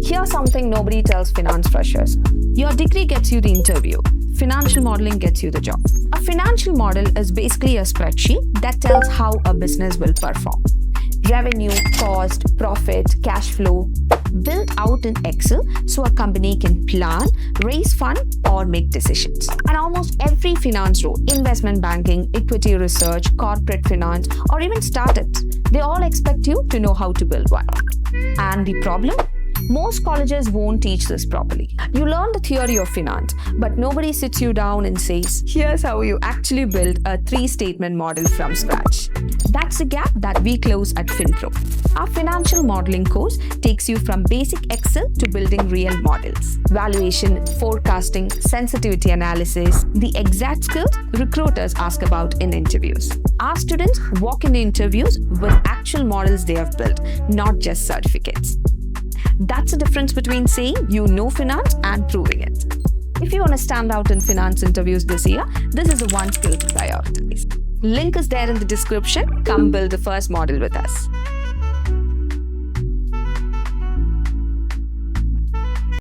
Here's something nobody tells finance freshers. Your degree gets you the interview. Financial modeling gets you the job. A financial model is basically a spreadsheet that tells how a business will perform. Revenue, cost, profit, cash flow, built out in Excel so a company can plan, raise funds, or make decisions. And almost every finance role, investment banking, equity research, corporate finance, or even startups, they all expect you to know how to build one. And the problem? Most colleges won't teach this properly. You learn the theory of finance, but nobody sits you down and says, here's how you actually build a 3-statement model from scratch. That's the gap that we close at Finprov. Our financial modeling course takes you from basic Excel to building real models. Valuation, forecasting, sensitivity analysis, the exact skills recruiters ask about in interviews. Our students walk in the interviews with actual models they have built, not just certificates. That's the difference between saying you know finance and proving it. If you want to stand out in finance interviews this year, this is the one skill to prioritize. Link is there in the description. Come build the first model with us.